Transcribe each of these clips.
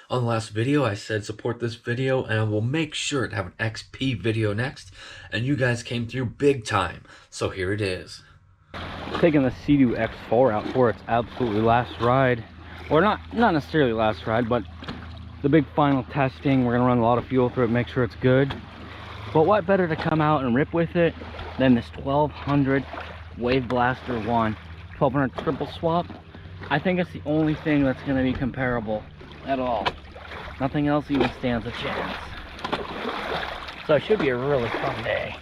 On the last video, I said support this video and I will make sure to have an XP video next, and you guys came through big time, so here it is. Taking the Sea-Doo X4 out for its absolutely last ride, or not necessarily last ride, but the big final testing. We're gonna run a lot of fuel through it, make sure it's good. But what better to come out and rip with it than this 1200 waveblaster 1200 triple swap. I think it's the only thing that's going to be comparable at all. Nothing else even stands a chance. So it should be a really fun day.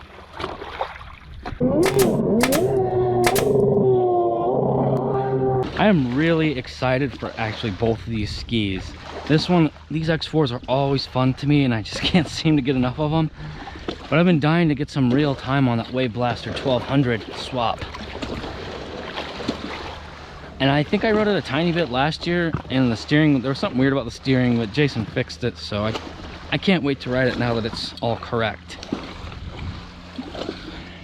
I am really excited for actually both of these skis. These X4s are always fun to me and I just can't seem to get enough of them. But I've been dying to get some real time on that waveblaster 1200 swap. And I think I rode it a tiny bit last year, and the steering, there was something weird about the steering, but Jason fixed it, so I can't wait to ride it now that it's all correct.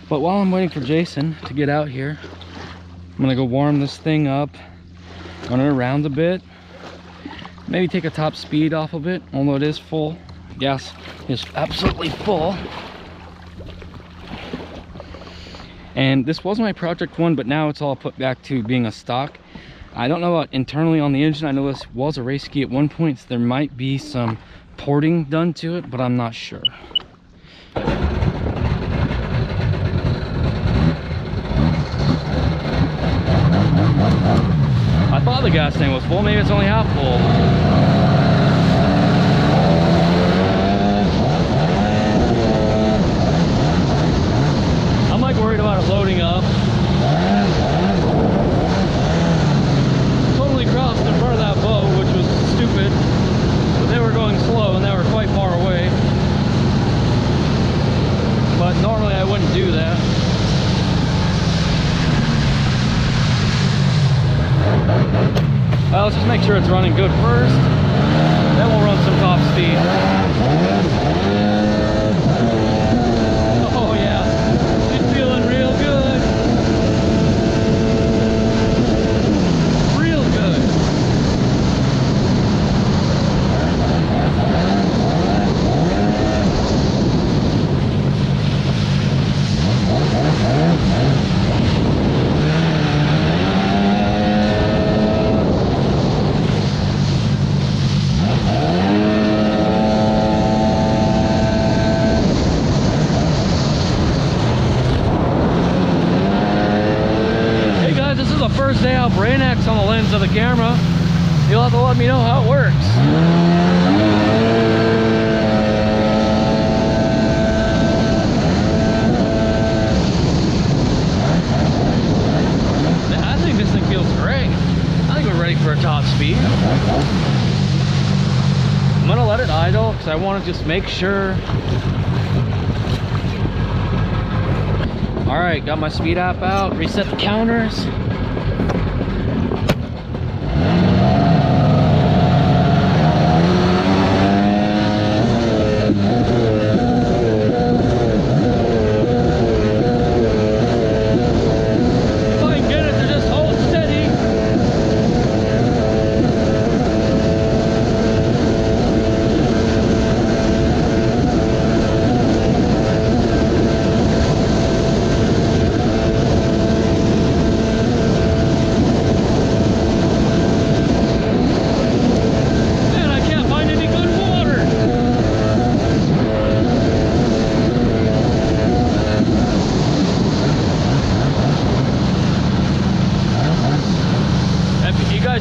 But while I'm waiting for Jason to get out here, I'm gonna go warm this thing up, run it around a bit, maybe take a top speed off of it, although it is full. Gas is absolutely full. And this was my project one, but now it's all put back to being a stock. I don't know about internally on the engine. I know this was a race ski at one point, so there might be some porting done to it, but I'm not sure. I thought the gas tank was full, maybe it's only half full. Worried about it loading up. Totally crossed in front of that boat, which was stupid, but they were going slow and they were quite far away. But normally I wouldn't do that. Well, let's just make sure it's running good first, then we'll run some top speed. Oh yeah, it's feeling real good. Real good. First day out Brain X on the lens of the camera. You'll have to let me know how it works. I think this thing feels great. I think we're ready for a top speed. I'm gonna let it idle because I want to just make sure. All right, got my speed app out, reset the counters.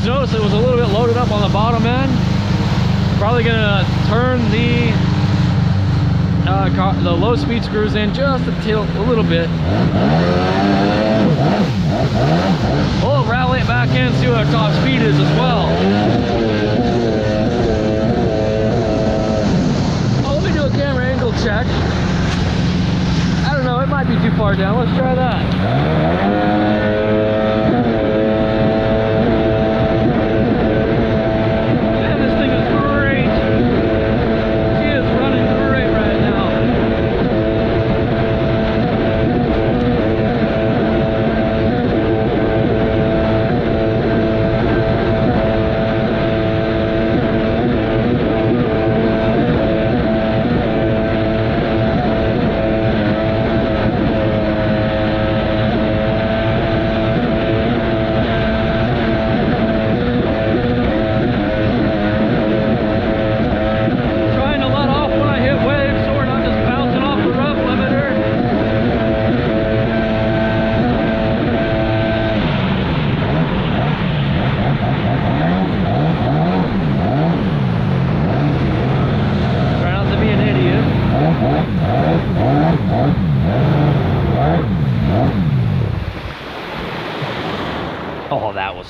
Notice it was a little bit loaded up on the bottom end. Probably gonna turn the low speed screws in just a little bit. We'll rally it back in, see what our top speed is as well. Oh, let me do a camera angle check. I don't know, it might be too far down. Let's try that.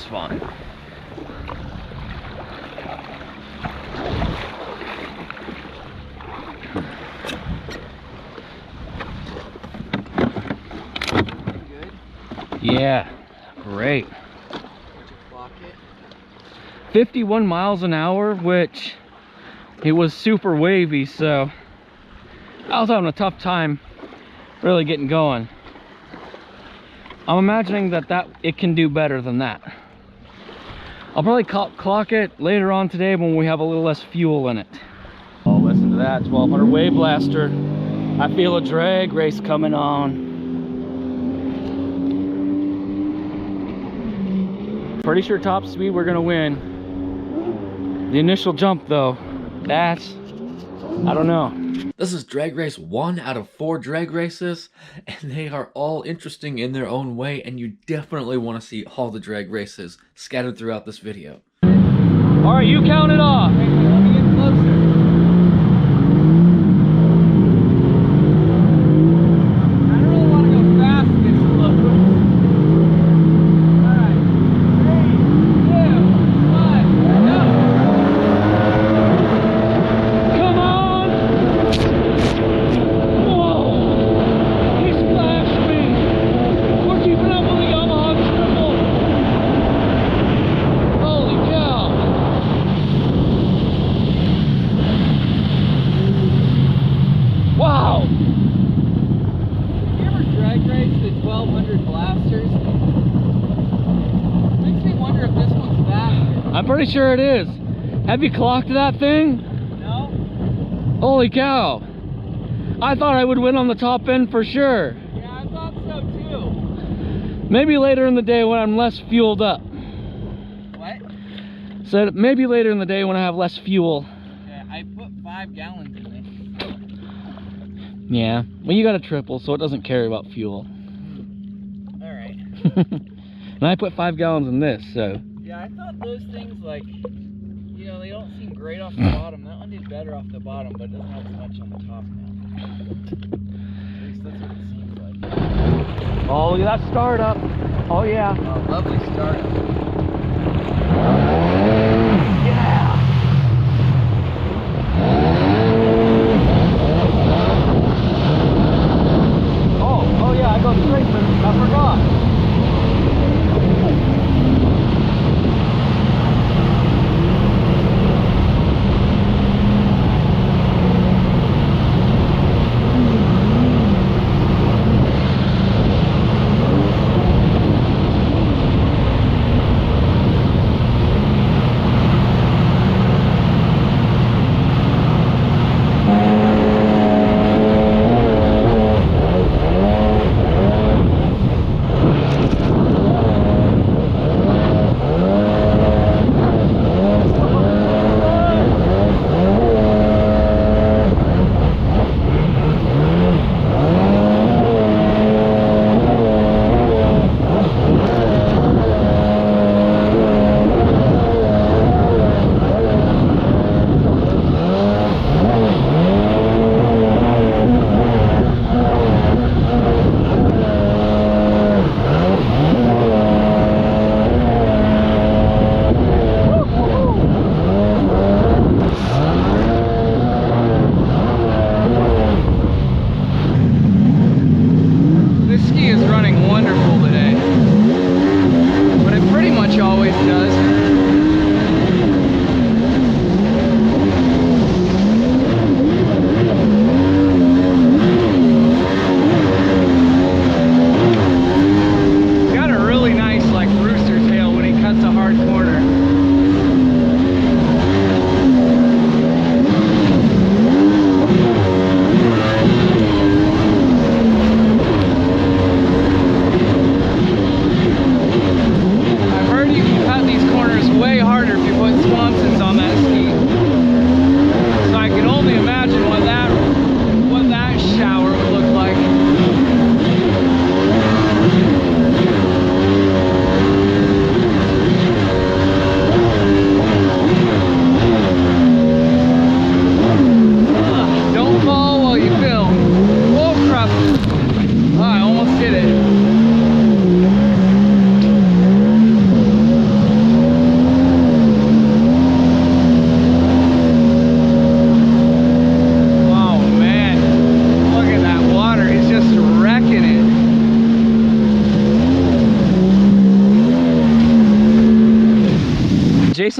It's fine. Yeah, great. 51 miles an hour, which it was super wavy, so I was having a tough time really getting going. I'm imagining that it can do better than that. I'll probably clock it later on today when we have a little less fuel in it. Oh, listen to that 1200 waveblaster. I feel a drag race coming on. Pretty sure top speed we're gonna win. The initial jump though, that's, I don't know. This is drag race 1 out of 4 drag races, and they are all interesting in their own way, and you definitely want to see all the drag races scattered throughout this video. All right, you count it off. Let me get closer. I don't really want to go fast this close. All right, 3, 2, 1, go. Come on. Whoa, he splashed me. We're keeping up with the Yamaha triple. Holy cow. Wow. Have you ever drag raced the 1200 blasters? Makes me wonder if this one's faster. I'm pretty sure it is. Have you clocked that thing? No. Holy cow. I thought I would win on the top end for sure. Yeah, I thought so too. Maybe later in the day when I'm less fueled up. What? Said maybe later in the day when I have less fuel. Yeah, I put 5 gallons in this. Yeah, well you got a triple, so it doesn't care about fuel. Alright. And I put 5 gallons in this, so. Yeah, I thought those things, like, you know, they don't seem great off the bottom. That one did better off the bottom, but it doesn't have as much on the top now. At least that's what it seems like. Oh, look at that startup. Oh yeah. Oh, lovely startup. Yeah. Oh yeah, I go straight, man. I forgot.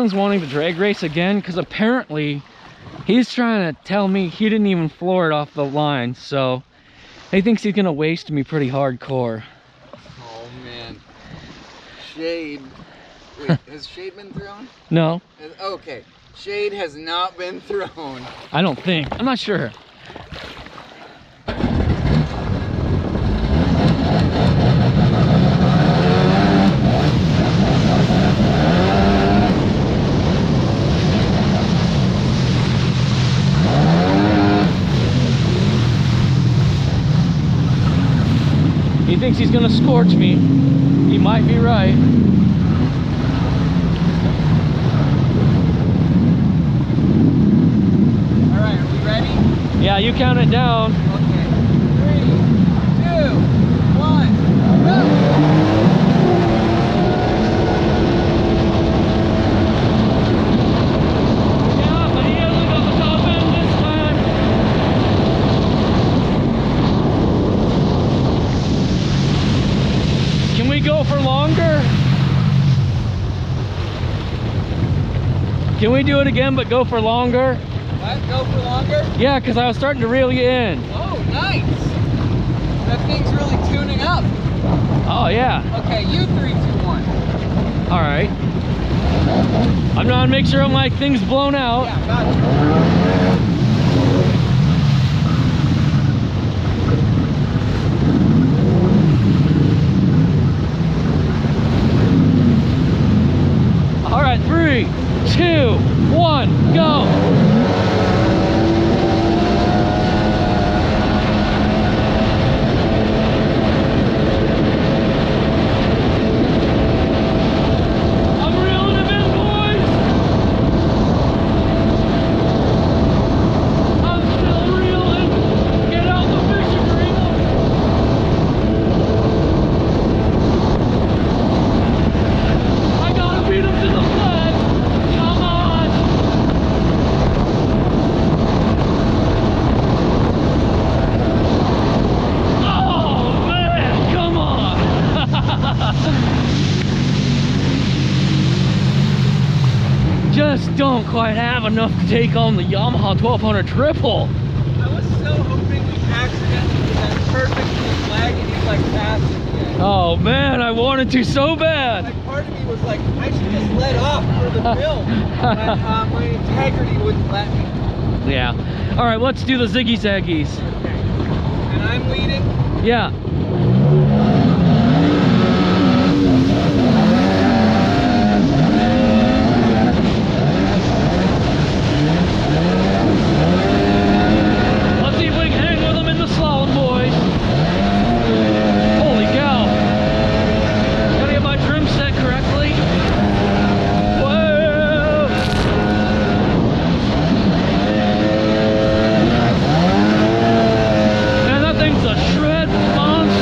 Jason's wanting to drag race again because apparently he's trying to tell me he didn't even floor it off the line, so he thinks he's gonna waste me pretty hardcore. Oh man. Shade. Wait, has shade been thrown? No. Okay. Shade has not been thrown. I don't think. I'm not sure. He thinks he's gonna scorch me. He might be right. All right, are we ready? Yeah, you count it down. Okay. 3, 2, 1, go! Yeah, but he hasn't got the top end this time. Can we go for longer? Can we do it again but go for longer? What? Go for longer? Yeah, because I was starting to reel you in. Oh, nice. That thing's really tuning up. Oh, yeah. Okay, you 3, 2, 1. All right. I'm trying to make sure my thing's blown out. Yeah, got it. All right, 3, 2, 1, go. I'm reeling him in, boys. I'm still reeling. Get out the fishing reel. I gotta beat him to the flag. Come on. Oh man, come on. Just don't quite have enough to take on the Yamaha 1200 triple. I was so hoping we accidentally did that perfect flag and he's like passing again. Oh man, I wanted to so bad. Like part of me was like, I should just let off for the film. But my integrity wouldn't let me. Yeah. All right, let's do the ziggy zaggies. Okay. And I'm leading. Yeah. Let's see if we can hang with them in the slalom, boys. Holy cow. Gotta get my trim set correctly. Whoa. Man, that thing's a shred monster.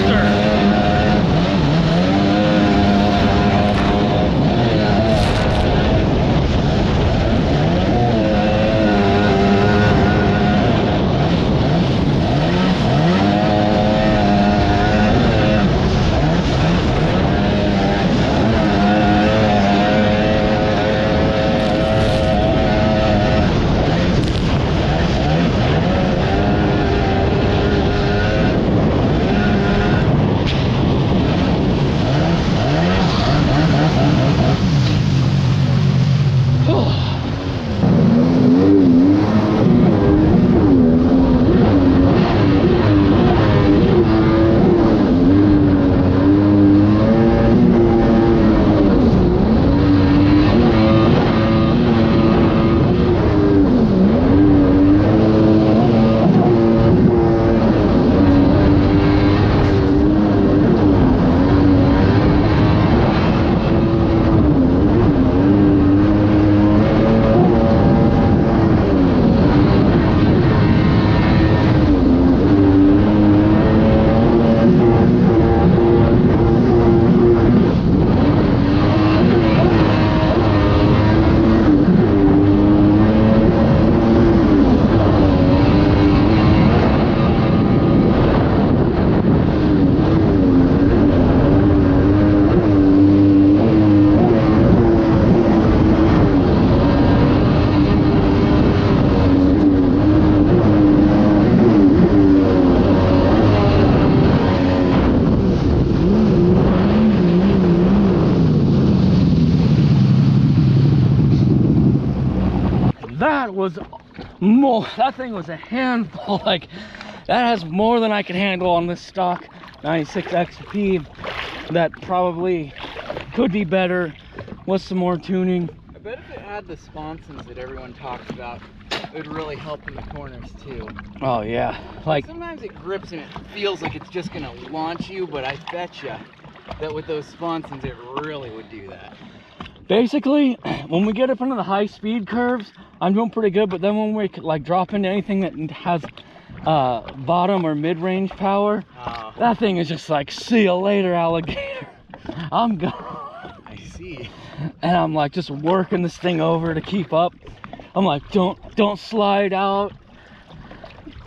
that was more, that thing was a handful. Like, that has more than I can handle on this stock 96 XP. That probably could be better with some more tuning. I bet if it had the sponsons that everyone talks about, it would really help in the corners too. Oh yeah, like sometimes it grips and it feels like it's just gonna launch you, but I bet you that with those sponsons it really would do that. basically when we get up into the high speed curves, I'm doing pretty good, but then when we like drop into anything that has bottom or mid-range power, that thing is just like, see you later, alligator. I'm gone. I see. And I'm like just working this thing over to keep up. I'm like, don't slide out,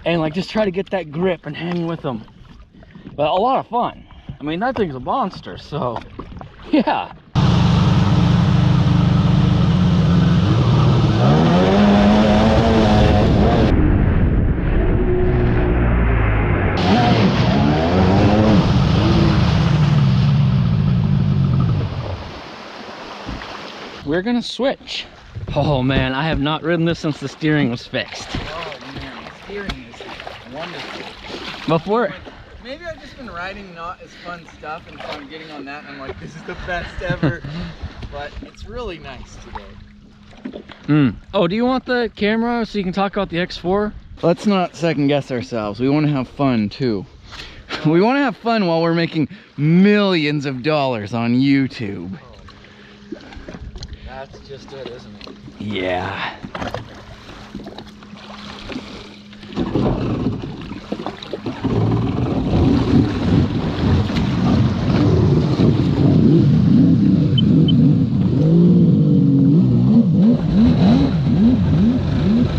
and like just try to get that grip and hang with them. But a lot of fun. I mean, that thing's a monster, so yeah. We're gonna switch. Oh man, I have not ridden this since the steering was fixed. Oh man, the steering is wonderful. Before, maybe I've just been riding not as fun stuff, and so I'm getting on that and I'm like, this is the best ever. But it's really nice today. Oh, do you want the camera so you can talk about the X4? Let's not second guess ourselves. We want to have fun too. We want to have fun while we're making millions of dollars on YouTube. That's just it, isn't it? Yeah.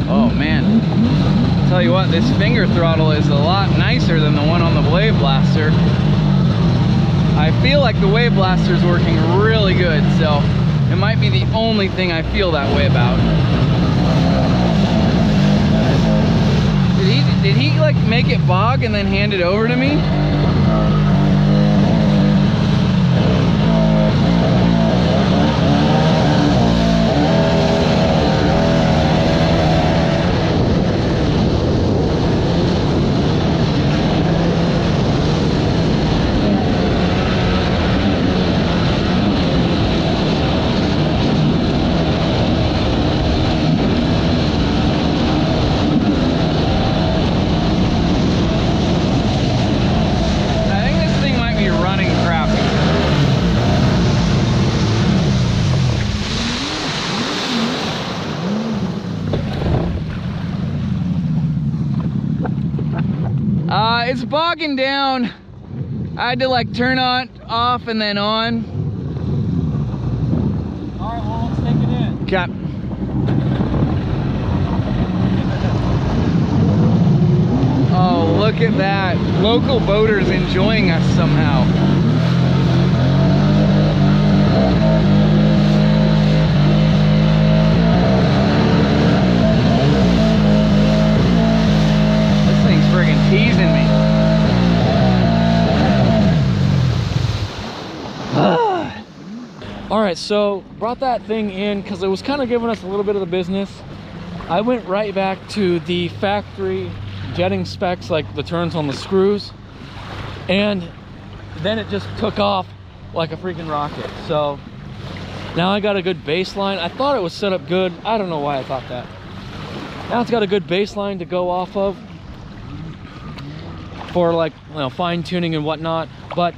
Oh man, tell you what, this finger throttle is a lot nicer than the one on the waveblaster. I feel like the waveblaster is working really good, so it might be the only thing I feel that way about. Did he like make it bog and then hand it over to me? It's bogging down. I had to like turn it off and then on. All right, well, let's take it in. Okay. Oh, look at that. Local boaters enjoying us somehow. This thing's friggin' teasing me. All right, so brought that thing in because it was kind of giving us a little bit of the business. I went right back to the factory jetting specs, like the turns on the screws, and then it just took off like a freaking rocket. So now I got a good baseline. I thought it was set up good. I don't know why I thought that. Now it's got a good baseline to go off of for like, you know, fine tuning and whatnot. But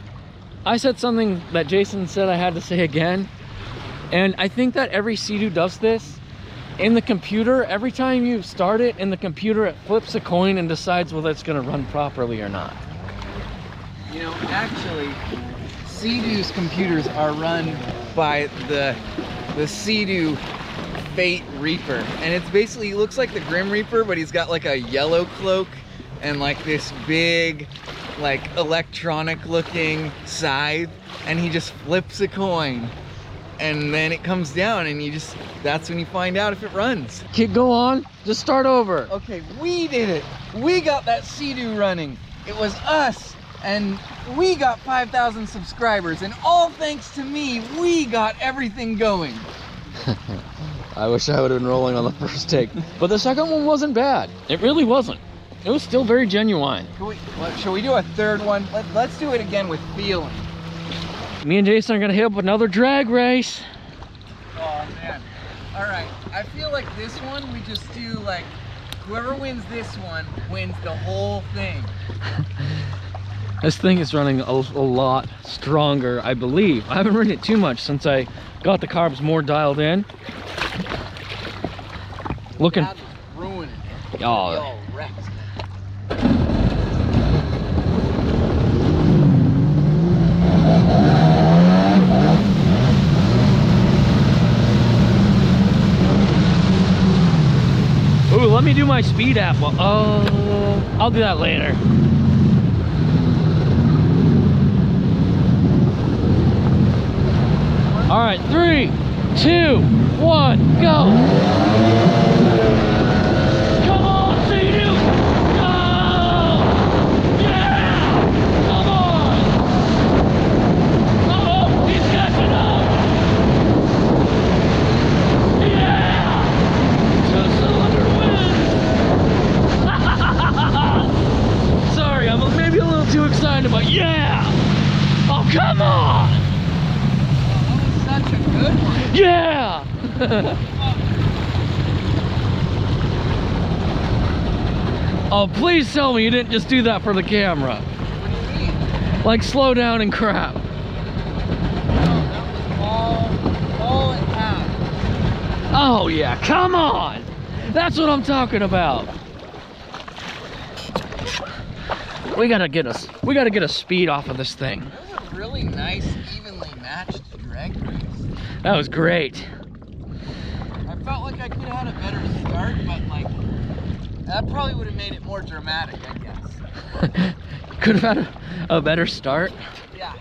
I said something that Jason said I had to say again, and I think that every Sea-Doo does this. In the computer, every time you start it in the computer, it flips a coin and decides whether it's going to run properly or not. You know, actually, Sea-Doo's computers are run by the Sea-Doo Fate Reaper, and it's basically, he looks like the Grim Reaper, but he's got like a yellow cloak and like this big, like electronic looking scythe, and he just flips a coin and then it comes down, and you just, that's when you find out if it runs. Go on, just start over. Okay, we did it. We got that Sea-Doo running. It was us, and we got 5,000 subscribers, and all thanks to me, we got everything going. I wish I would have been rolling on the first take. But the second one wasn't bad. It really wasn't. It was still very genuine. Shall we do a third one? Let's do it again with feeling. Me and Jason are gonna hit up another drag race. Oh man. All right, I feel like this one, we just do like, whoever wins this one wins the whole thing. This thing is running a lot stronger, I believe. I haven't ridden it too much since I got the carbs more dialed in. Looking. Dad was ruining it. Oh. Yo, Rex. Ooh, let me do my speed app. Oh, I'll do that later. All right, 3, 2, 1, go. Come on, seadoo. Go! Yeah! Come on! Oh, he's catching up. Yeah! Two-cylinder wins. Sorry, I'm maybe a little too excited, but yeah! Oh, come on! Such a good one. Yeah! Oh, please tell me you didn't just do that for the camera. What do you mean? Like slow down and crap. No, that was all in half. Oh yeah, come on! That's what I'm talking about. We gotta get a speed off of this thing. That was a really nice, evenly matched drag race. That was great. I felt like I could have had a better start, but like, that probably would have made it more dramatic, I guess. Could have had a better start. Yeah.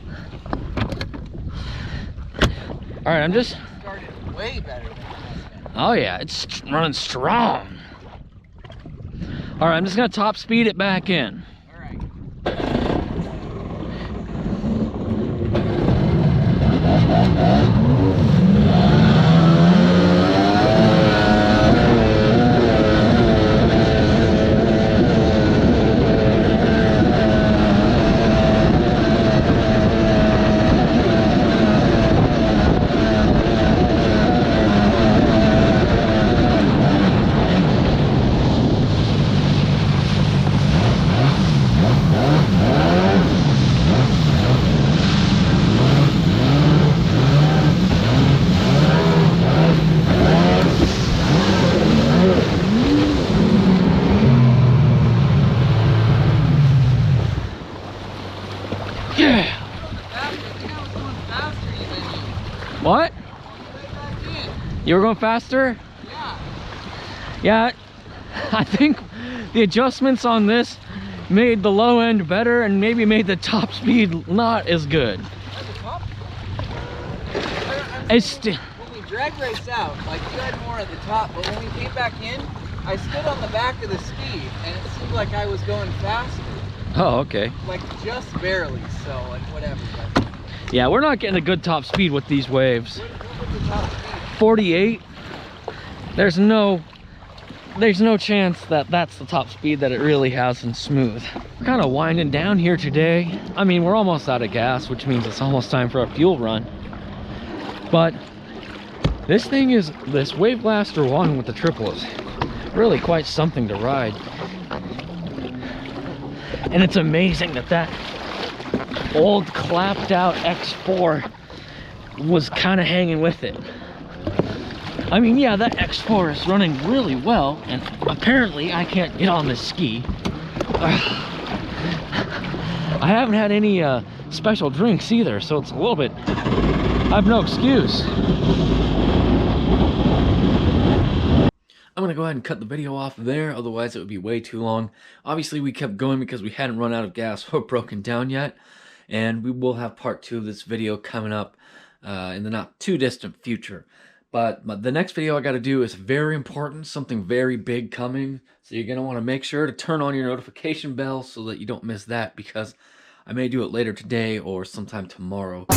All right, I'm just. Started way better than that. Oh yeah, it's running strong. All right, I'm just gonna top speed it back in. All right. Yeah. What? You were going faster? Yeah. Yeah. I think the adjustments on this made the low end better and maybe made the top speed not as good. It's when we drag raced out, like you had more at the top, but when we came back in, I stood on the back of the speed and it seemed like I was going faster. oh, okay. Like just barely, so like whatever. But Yeah, we're not getting a good top speed with these waves. what was the top speed? 48. There's no chance that that's the top speed that it really has in smooth. We're kind of winding down here today. I mean, we're almost out of gas, which means it's almost time for a fuel run. But this thing is, this Waveblaster 1 with the triple is really quite something to ride. And it's amazing that that old clapped out X4 was kind of hanging with it. I mean, yeah, that X4 is running really well, and apparently I can't get on this ski. I haven't had any special drinks either, so it's a little bit, I have no excuse. I'm gonna go ahead and cut the video off there, otherwise it would be way too long. Obviously we kept going because we hadn't run out of gas or broken down yet, and we will have part 2 of this video coming up in the not too distant future. But the next video I gotta do is very important, something very big coming, so you're gonna want to make sure to turn on your notification bell so that you don't miss that, because I may do it later today or sometime tomorrow.